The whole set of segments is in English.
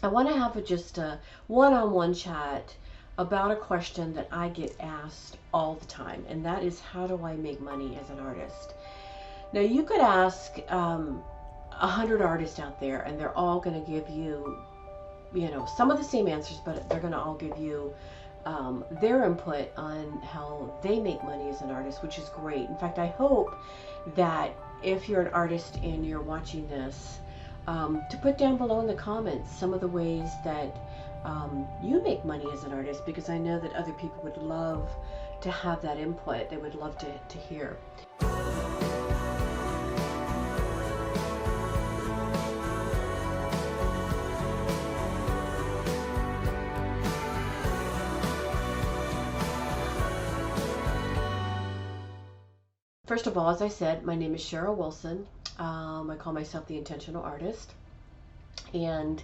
I want to have just a one-on-one chat about a question that I get asked all the time, and that is, how do I make money as an artist? Now, you could ask 100 artists out there, and they're all going to give you, some of the same answers, but they're going to all give you their input on how they make money as an artist, which is great. In fact, I hope that if you're an artist and you're watching this, to put down below in the comments some of the ways that you make money as an artist, because I know that other people would love to have that input. They would love to hear. First of all, as I said, my name is Cheryl Wilson. I call myself the Intentional Artist, and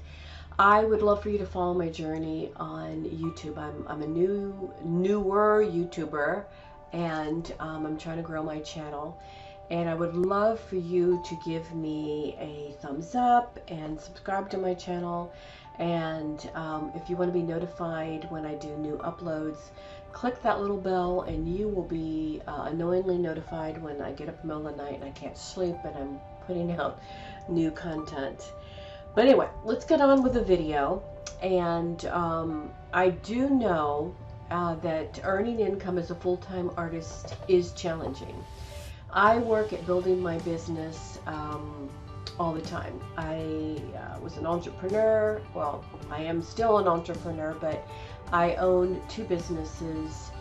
I would love for you to follow my journey on YouTube. I'm a newer YouTuber, and I'm trying to grow my channel, and I would love for you to give me a thumbs up and subscribe to my channel. And if you want to be notified when I do new uploads, click that little bell and you will be unknowingly notified when I get up in the middle of the night and I can't sleep and I'm putting out new content. But anyway, let's get on with the video. And I do know that earning income as a full-time artist is challenging. I work at building my business all the time. I was an entrepreneur. Well, I am still an entrepreneur, but I owned 2 businesses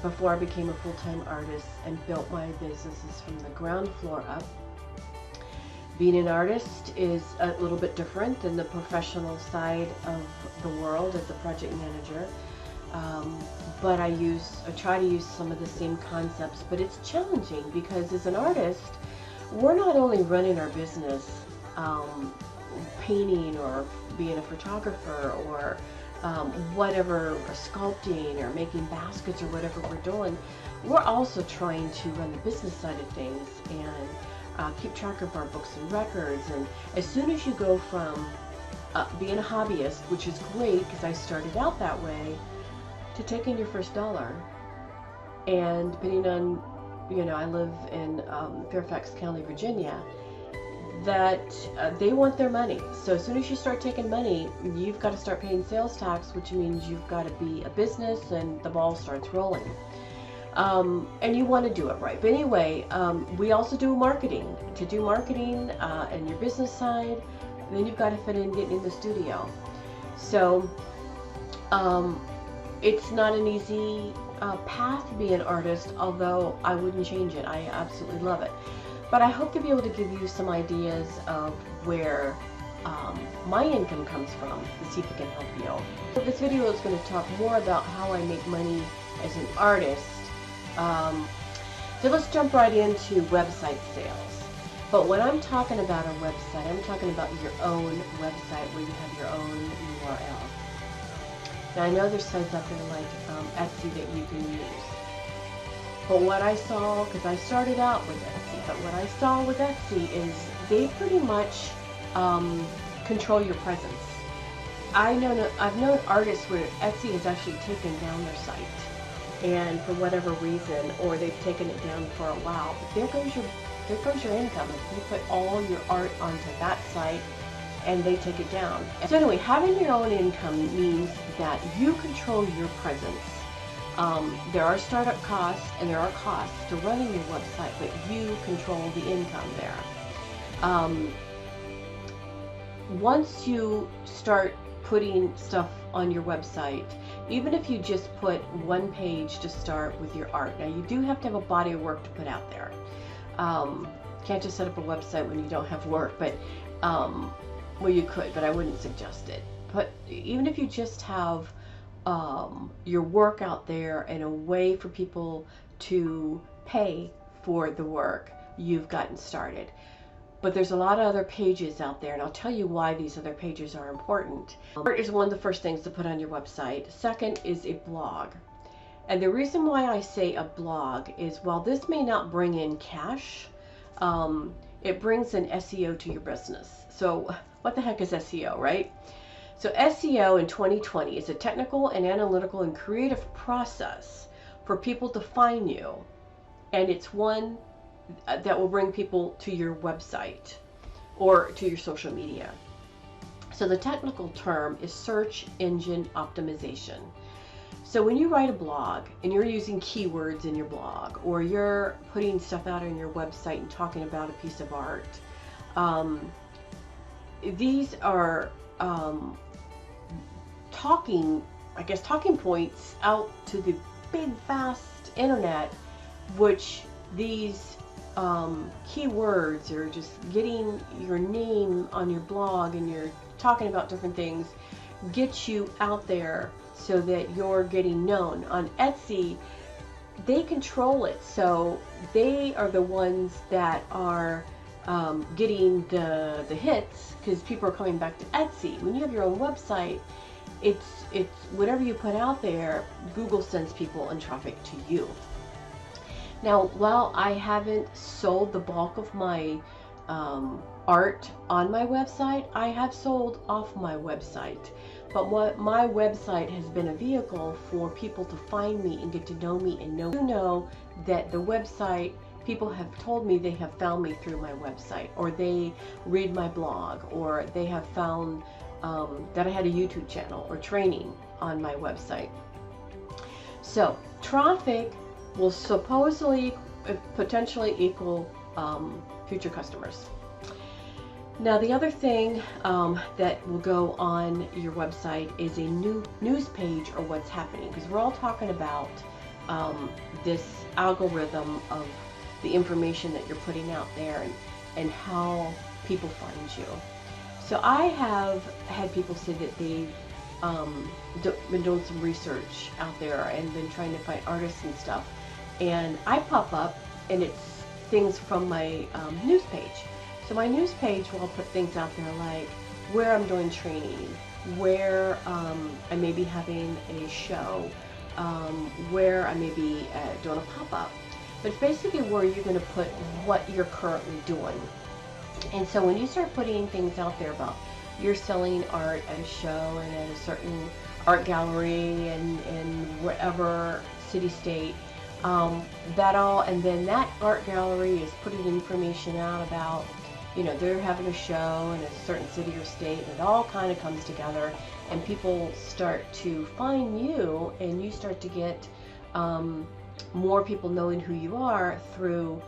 before I became a full-time artist and built my businesses from the ground floor up. Being an artist is a little bit different than the professional side of the world as a project manager. But I try to use some of the same concepts, but it's challenging because as an artist, we're not only running our business, painting or being a photographer or whatever, sculpting or making baskets or whatever we're doing, we're also trying to run the business side of things and keep track of our books and records. And as soon as you go from being a hobbyist, which is great because I started out that way, to taking your first dollar, and depending on, I live in Fairfax County, Virginia, that they want their money. So as soon as you start taking money, you've got to start paying sales tax, which means you've got to be a business and the ball starts rolling. And you want to do it right. But anyway, we also do marketing. To do marketing and your business side, then you've got to fit in getting in the studio. So it's not an easy path to be an artist, although I wouldn't change it. I absolutely love it. But I hope to be able to give you some ideas of where my income comes from to see if it can help you. So this video is going to talk more about how I make money as an artist. So let's jump right into website sales. But when I'm talking about a website, I'm talking about your own website where you have your own URL. Now I know there's sites out there like Etsy that you can use. But what I saw, because I started out with Etsy, but what I saw with Etsy is they pretty much control your presence. I've known artists where Etsy has actually taken down their site, and for whatever reason, or they've taken it down for a while. But there goes your income if you put all your art onto that site and they take it down. So anyway, having your own income means that you control your presence. There are startup costs and there are costs to running your website, but you control the income there. Once you start putting stuff on your website, even if you just put one page to start with your art, now you do have to have a body of work to put out there. Can't just set up a website when you don't have work, but well, you could, but I wouldn't suggest it. But even if you just have your work out there and a way for people to pay for the work, you've gotten started. But there's a lot of other pages out there, and I'll tell you why these other pages are important. Art is one of the first things to put on your website. Second is a blog. And the reason why I say a blog is, while this may not bring in cash, it brings in SEO to your business. So what the heck is SEO, right? So SEO in 2020 is a technical and analytical and creative process for people to find you. And it's one that will bring people to your website or to your social media. So the technical term is search engine optimization. So when you write a blog and you're using keywords in your blog, or you're putting stuff out on your website and talking about a piece of art, these are talking points out to the big, vast internet, which these keywords are just getting your name on your blog and you're talking about different things, get you out there so that you're getting known. On Etsy, they control it, so they are the ones that are getting the hits, because people are coming back to Etsy. When you have your own website, it's whatever you put out there, Google sends people and traffic to you. Now, while I haven't sold the bulk of my art on my website, I have sold off my website. But what my website has been a vehicle for people to find me and get to know me and know that the website, people have told me they have found me through my website, or they read my blog, or they have found that I had a YouTube channel or training on my website. So traffic will supposedly, potentially equal future customers. Now, the other thing that will go on your website is a new news page, or what's happening, because we're all talking about this algorithm of the information that you're putting out there and how people find you. So I have had people say that they've been doing some research out there and been trying to find artists and stuff, and I pop up and it's things from my news page. So my news page will put things out there like where I'm doing training, where I may be having a show, where I may be doing a pop-up. But it's basically where you're going to put what you're currently doing. And so when you start putting things out there about you're selling art at a show and at a certain art gallery and whatever city, state, and then that art gallery is putting information out about, you know, they're having a show in a certain city or state, and it all kind of comes together, and people start to find you, and you start to get more people knowing who you are through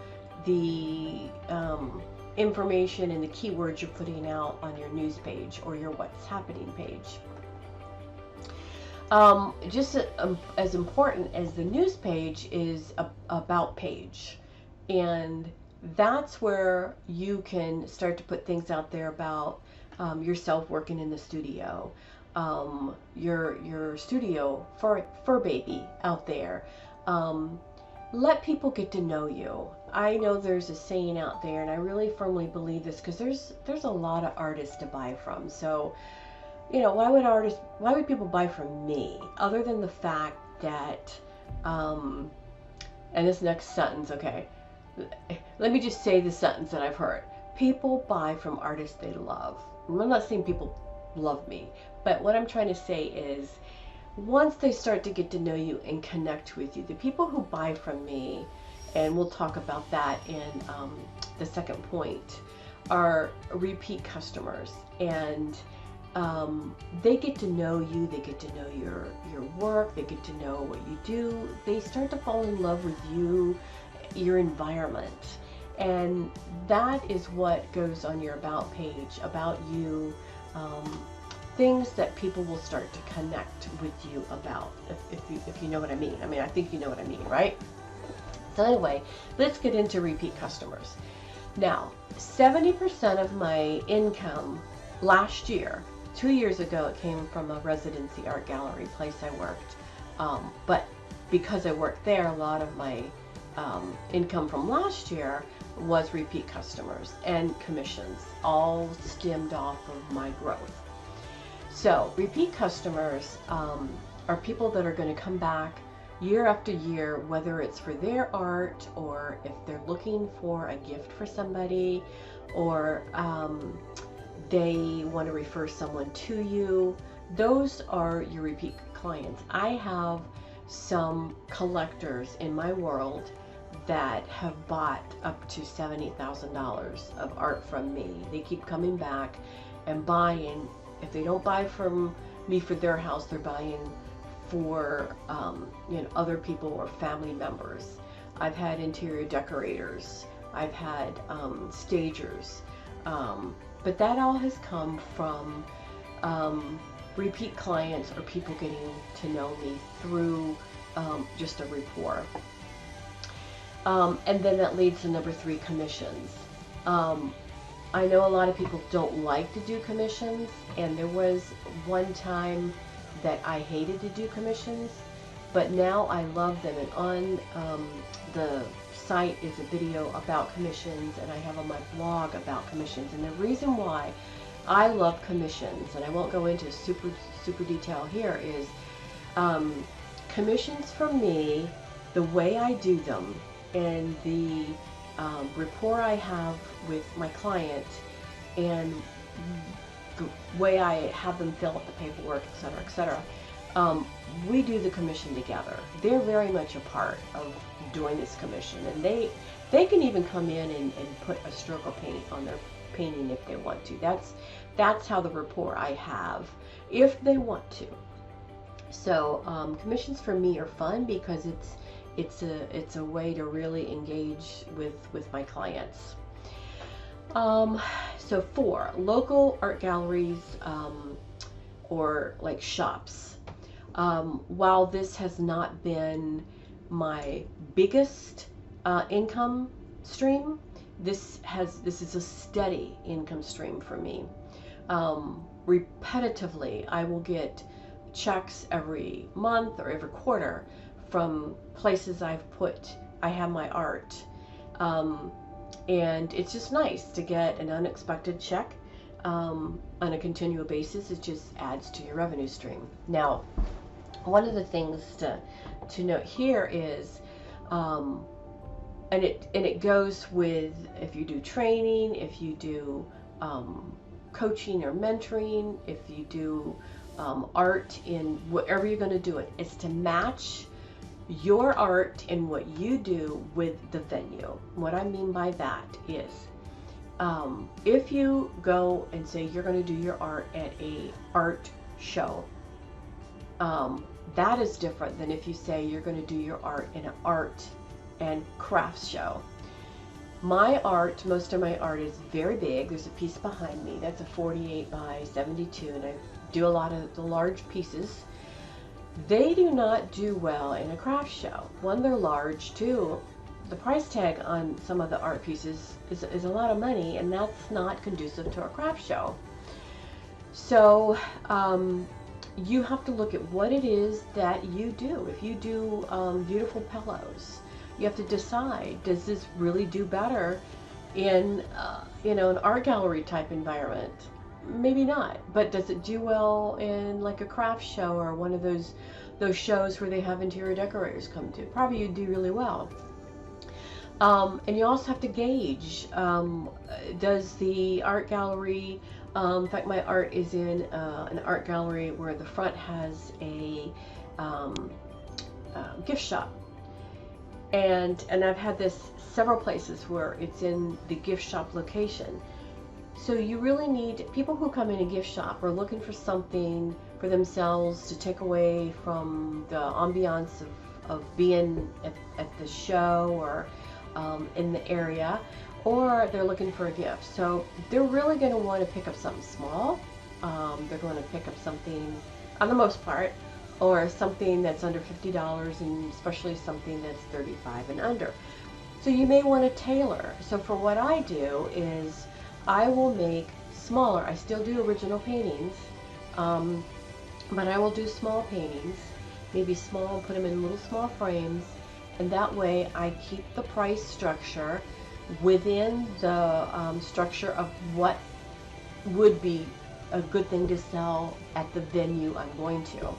the information and the keywords you're putting out on your news page or your what's happening page. Just as important as the news page is a about page, and that's where you can start to put things out there about yourself working in the studio, your studio fur baby out there. Let people get to know you. I know there's a saying out there, and I really firmly believe this, because there's a lot of artists to buy from. So, you know, why would people buy from me, other than the fact that, and this next sentence, okay, let me just say the sentence that I've heard. People buy from artists they love. I'm not saying people love me, but what I'm trying to say is, once they start to get to know you and connect with you, the people who buy from me, and we'll talk about that in the second point, are repeat customers. And they get to know you, they get to know your work, they get to know what you do, they start to fall in love with you, your environment. And that is what goes on your about page, about you, things that people will start to connect with you about, if you know what I mean. I mean, I think you know what I mean, right? So anyway, let's get into repeat customers. Now, 70% of my income last year, 2 years ago, it came from a residency art gallery place I worked. But because I worked there, a lot of my income from last year was repeat customers and commissions, all stemmed off of my growth. So repeat customers are people that are going to come back year after year, whether it's for their art, or if they're looking for a gift for somebody, or they want to refer someone to you. Those are your repeat clients. I have some collectors in my world that have bought up to $70,000 of art from me. They keep coming back and buying. If they don't buy from me for their house, they're buying for other people or family members. I've had interior decorators. I've had stagers. But that all has come from repeat clients or people getting to know me through just a rapport. And then that leads to number 3, commissions. I know a lot of people don't like to do commissions, and there was one time that I hated to do commissions, but now I love them. And on the site is a video about commissions, and I have on my blog about commissions. And the reason why I love commissions, and I won't go into super detail here, is commissions for me, the way I do them, and the rapport I have with my client, and the way I have them fill out the paperwork, etc., etc. We do the commission together. They're very much a part of doing this commission, and they can even come in and put a stroke of paint on their painting if they want to. That's how the rapport I have, if they want to. So commissions for me are fun because it's a way to really engage with my clients. So 4, local art galleries or like shops. While this has not been my biggest income stream, this is a steady income stream for me. Repetitively, I will get checks every month or every quarter from places I have my art. And it's just nice to get an unexpected check on a continual basis. It just adds to your revenue stream. Now, one of the things to note here is, and it goes with if you do training, if you do coaching or mentoring, if you do art in whatever you're going to do it, is to match your art and what you do with the venue. What I mean by that is, if you go and say you're going to do your art at a art show, that is different than if you say you're going to do your art in an art and crafts show. My art, most of my art is very big. There's a piece behind me that's a 48 by 72, and I do a lot of the large pieces. They do not do well in a craft show. One, they're large. 2, the price tag on some of the art pieces is a lot of money, and that's not conducive to a craft show. So you have to look at what it is that you do. If you do beautiful pillows, you have to decide, does this really do better in an art gallery type environment? Maybe not. But does it do well in like a craft show or one of those shows where they have interior decorators come to? Probably you'd do really well. And you also have to gauge, does the art gallery, in fact my art is in an art gallery where the front has a gift shop. And I've had this several places where it's in the gift shop location. So you really need, people who come in a gift shop are looking for something for themselves to take away from the ambiance of being at the show or in the area, or they're looking for a gift. So they're really going to want to pick up something small. They're going to pick up something, on the most part, or something that's under $50, and especially something that's $35 and under. So you may want to tailor. So for what I do is I will make smaller. I still do original paintings, but I will do small paintings, maybe small, put them in little small frames, and that way I keep the price structure within the structure of what would be a good thing to sell at the venue I'm going to.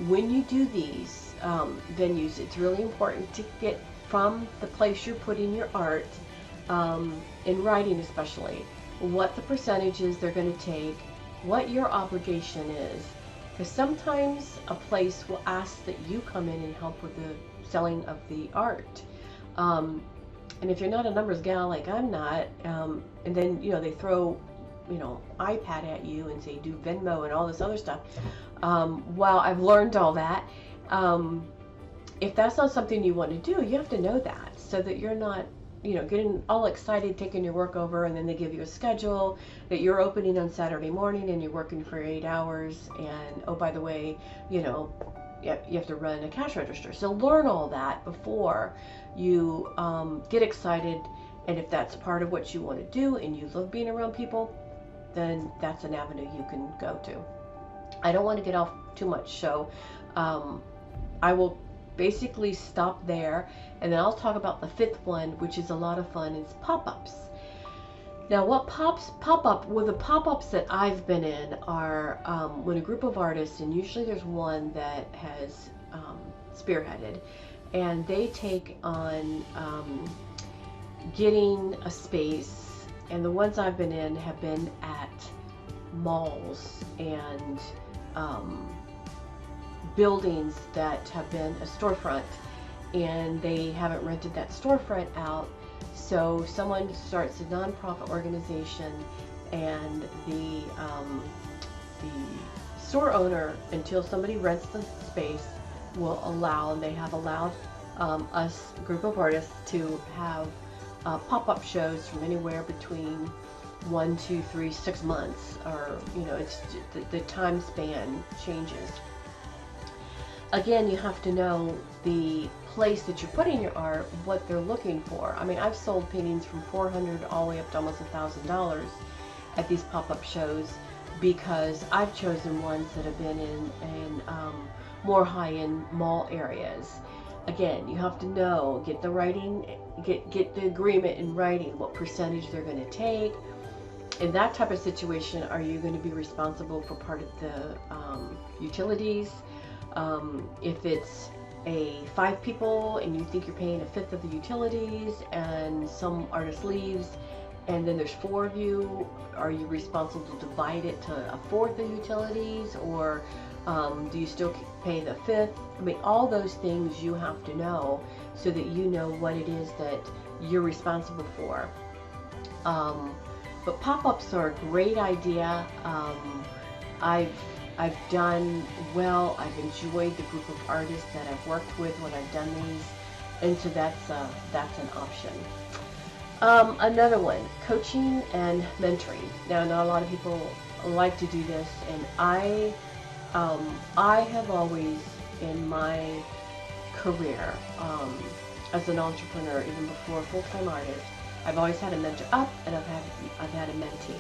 When you do these venues, it's really important to get from the place you're putting your art, in writing especially, what the percentages they're going to take, what your obligation is. Because sometimes a place will ask that you come in and help with the selling of the art. And if you're not a numbers gal like I'm not, and then, they throw, iPad at you and say do Venmo and all this other stuff. While I've learned all that, if that's not something you want to do, you have to know that, so that you're not, getting all excited, taking your work over, and then they give you a schedule that you're opening on Saturday morning and you're working for 8 hours, and oh, by the way, you have to run a cash register. So learn all that before you get excited, and if that's part of what you want to do and you love being around people, then that's an avenue you can go to. I don't want to get off too much, so I will basically stop there, and then I'll talk about the fifth one, which is a lot of fun. It's pop-ups. Now, what the pop-ups that I've been in are when a group of artists, and usually there's one that has spearheaded, and they take on getting a space, and the ones I've been in have been at malls and buildings that have been a storefront, and they haven't rented that storefront out. So someone starts a nonprofit organization, and the store owner, until somebody rents the space, will allow, and they have allowed us, a group of artists, to have pop-up shows from anywhere between 1, 2, 3, 6 months, or it's the time span changes. Again, you have to know the place that you're putting your art, what they're looking for. I mean, I've sold paintings from $400 all the way up to almost $1,000 at these pop-up shows, because I've chosen ones that have been in more high-end mall areas. Again, you have to know, get the writing, get the agreement in writing, what percentage they're going to take. In that type of situation, are you going to be responsible for part of the utilities? If it's 5 people and you think you're paying 1/5 of the utilities, and some artist leaves, and then there's 4 of you, are you responsible to divide it to 1/4 of the utilities, or do you still pay the 1/5? I mean, all those things you have to know, so that you know what it is that you're responsible for. But pop-ups are a great idea. I've done well. I've enjoyed the group of artists that I've worked with when I've done these, and so that's an option. Another one, coaching and mentoring. Now, not a lot of people like to do this, and I have always, in my career as an entrepreneur, even before a full-time artist, I've always had a mentor up, and I've had a mentee.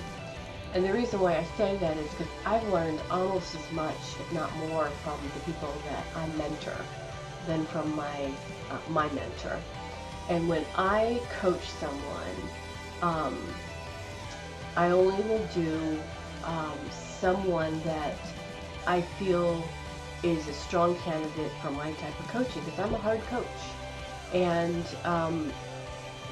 And the reason why I say that is because I've learned almost as much, if not more, from the people that I mentor than from my mentor. And when I coach someone, I only will do someone that I feel is a strong candidate for my type of coaching, because I'm a hard coach. And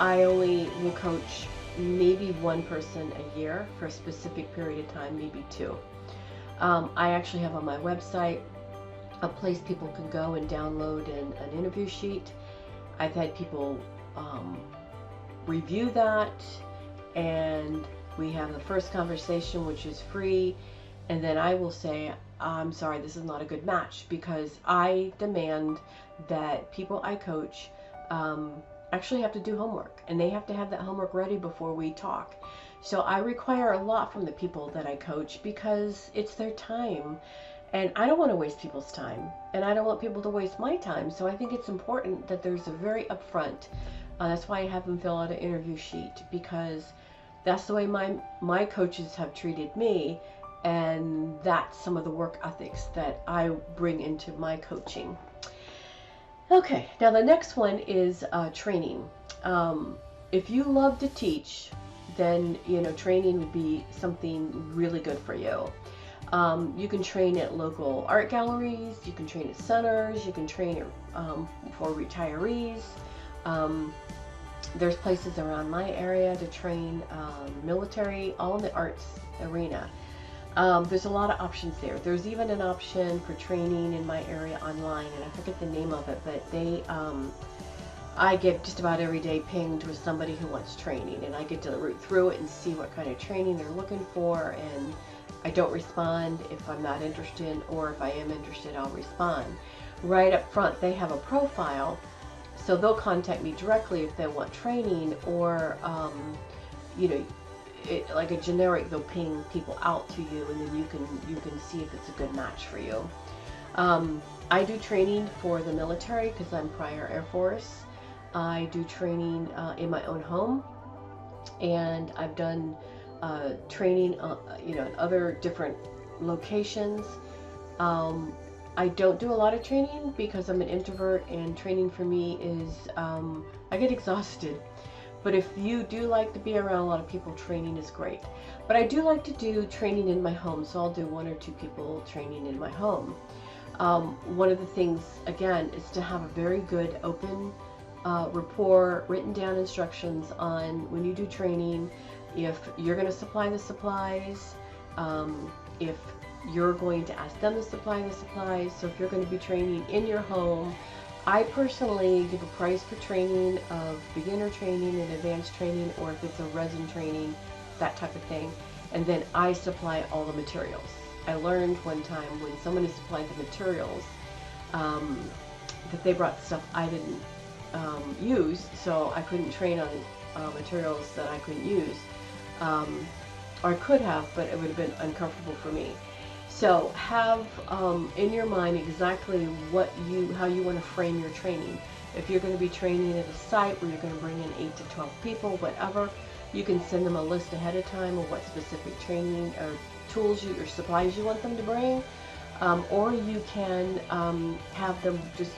I only will coach maybe 1 person a year for a specific period of time, maybe 2. I actually have on my website a place people can go and download an interview sheet. I've had people review that, and we have the first conversation, which is free, and then I will say, I'm sorry, this is not a good match, because I demand that people I coach actually have to do homework, and they have to have that homework ready before we talk. So I require a lot from the people that I coach, because it's their time, and I don't want to waste people's time, and I don't want people to waste my time. So I think it's important that there's a very upfront, that's why I have them fill out an interview sheet, because that's the way my coaches have treated me, and that's some of the work ethics that I bring into my coaching. Okay, now the next one is training. If you love to teach, then training would be something really good for you. You can train at local art galleries, you can train at centers, you can train for retirees. There's places around my area to train military, all in the arts arena. There's a lot of options there. There's even an option for training in my area online, and I forget the name of it, but I get just about every day pinged with somebody who wants training, and I get to root through it and see what kind of training they're looking for, and I don't respond if I'm not interested, or if I am interested, I'll respond. Right up front, they have a profile, so they'll contact me directly if they want training, or, you know, like a generic, they'll ping people out to you, and then you can see if it's a good match for you. I do training for the military because I'm prior Air Force. I do training in my own home, and I've done training, you know, in other different locations. I don't do a lot of training because I'm an introvert, and training for me is, I get exhausted. But if you do like to be around a lot of people, training is great. But I do like to do training in my home, so I'll do 1 or 2 people training in my home. One of the things, again, is to have a very good open rapport, written down instructions on when you do training, if you're going to supply the supplies, if you're going to ask them to supply the supplies. So if you're going to be training in your home, I personally give a price for training of beginner training and advanced training, or if it's a resin training, that type of thing. And then I supply all the materials. I learned one time when someone has supplied the materials, that they brought stuff I didn't use, so I couldn't train on materials that I couldn't use. Or I could have, but it would have been uncomfortable for me. So have in your mind exactly how you want to frame your training. If you're going to be training at a site where you're going to bring in 8 to 12 people, whatever, you can send them a list ahead of time of what specific training or tools or supplies you want them to bring, or you can have them just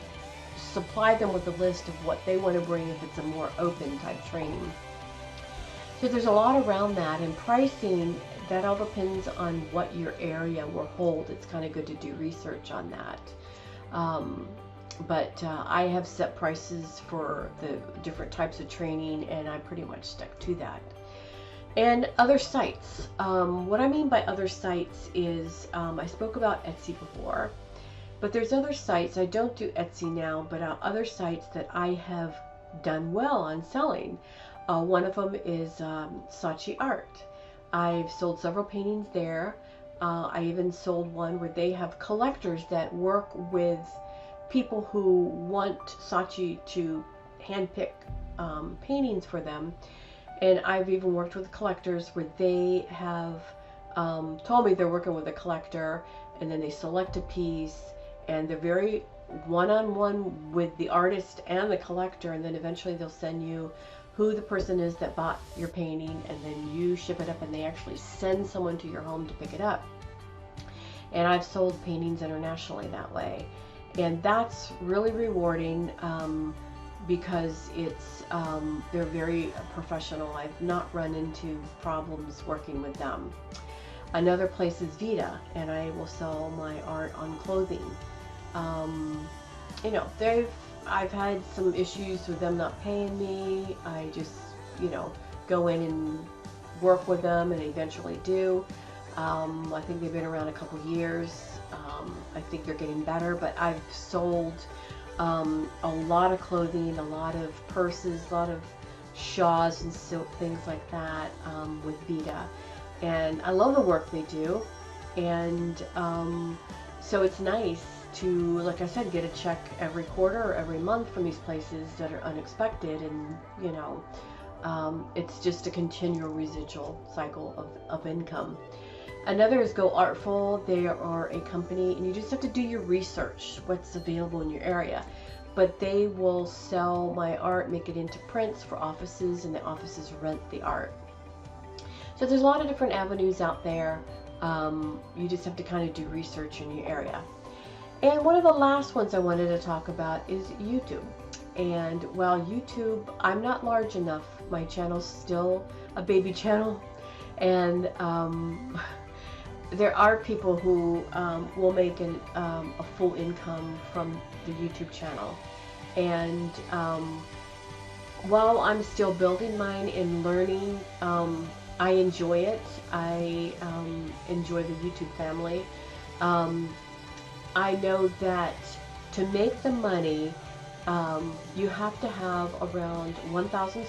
supply them with a list of what they want to bring if it's a more open type training. So there's a lot around that, and pricing, that all depends on what your area will hold. It's kind of good to do research on that. But I have set prices for the different types of training, and I pretty much stuck to that. And other sites. What I mean by other sites is, I spoke about Etsy before, but there's other sites. I don't do Etsy now, but other sites that I have done well on selling. One of them is SOOOOO Art. I've sold several paintings there. I even sold one where they have collectors that work with people who want SOOOOO to handpick paintings for them. And I've even worked with collectors where they have told me they're working with a collector, and then they select a piece, and they're very one-on-one with the artist and the collector, and then eventually they'll send you who the person is that bought your painting, and then you ship it up, and they actually send someone to your home to pick it up. And I've sold paintings internationally that way, and that's really rewarding because it's they're very professional. I've not run into problems working with them. Another place is Vita, and I will sell my art on clothing. You know, I've had some issues with them not paying me. I just, you know, go in and work with them, and eventually do. I think they've been around a couple years. I think they're getting better, but I've sold a lot of clothing, a lot of purses, a lot of shawls and silk, things like that, with Vita. And I love the work they do. And so it's nice to, like I said, get a check every quarter or every month from these places that are unexpected, and you know, it's just a continual residual cycle of income. Another is Go Artful. They are a company, and you just have to do your research, what's available in your area. But they will sell my art, make it into prints for offices, and the offices rent the art. So there's a lot of different avenues out there. You just have to kind of do research in your area. And one of the last ones I wanted to talk about is YouTube. And while YouTube, I'm not large enough. My channel's still a baby channel. And there are people who will make a full income from the YouTube channel. And while I'm still building mine and learning, I enjoy it. I enjoy the YouTube family. Um, I know that to make the money, you have to have around 1,000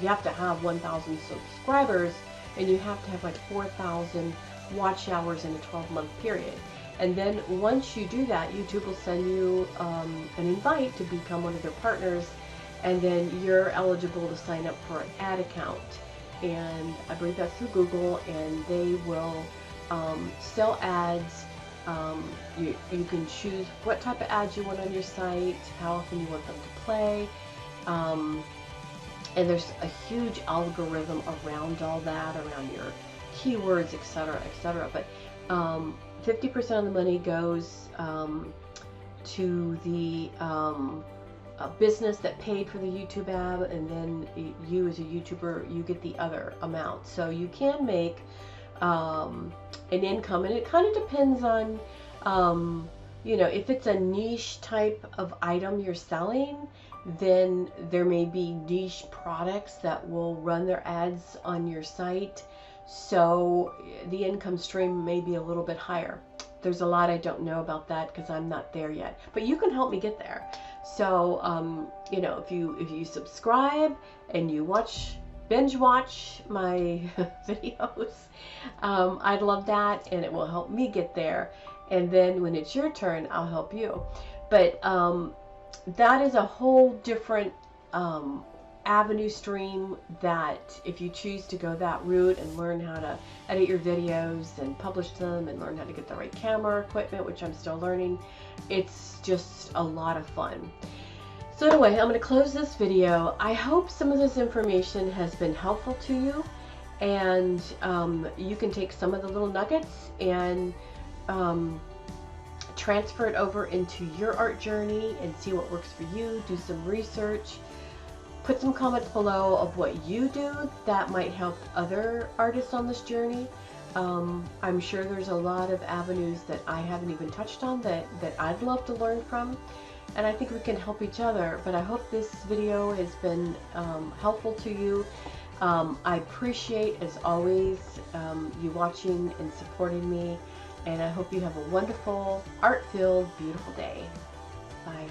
you have to have 1,000 subscribers, and you have to have like 4,000 watch hours in a 12-month period. And then once you do that, YouTube will send you an invite to become one of their partners, and then you're eligible to sign up for an ad account. And I believe that's through Google, and they will sell ads. You can choose what type of ads you want on your site, how often you want them to play, and there's a huge algorithm around all that, around your keywords, etc., etc. But 50% of the money goes to the business that paid for the YouTube ad, and then you as a YouTuber, you get the other amount. So you can make an income, and it kind of depends on, you know, if it's a niche type of item you're selling, then there may be niche products that will run their ads on your site. So the income stream may be a little bit higher. There's a lot I don't know about that because I'm not there yet, but you can help me get there. So, you know, if you subscribe and you binge watch my videos, I'd love that, and it will help me get there. And then when it's your turn, I'll help you. But that is a whole different avenue stream, that if you choose to go that route and learn how to edit your videos and publish them and learn how to get the right camera equipment, which I'm still learning, it's just a lot of fun. So anyway, I'm going to close this video. I hope some of this information has been helpful to you, and you can take some of the little nuggets and transfer it over into your art journey and see what works for you. Do some research. Put some comments below of what you do that might help other artists on this journey. I'm sure there's a lot of avenues that I haven't even touched on that I'd love to learn from, and I think we can help each other. But I hope this video has been helpful to you. I appreciate, as always, you watching and supporting me, and I hope you have a wonderful, art-filled, beautiful day. Bye.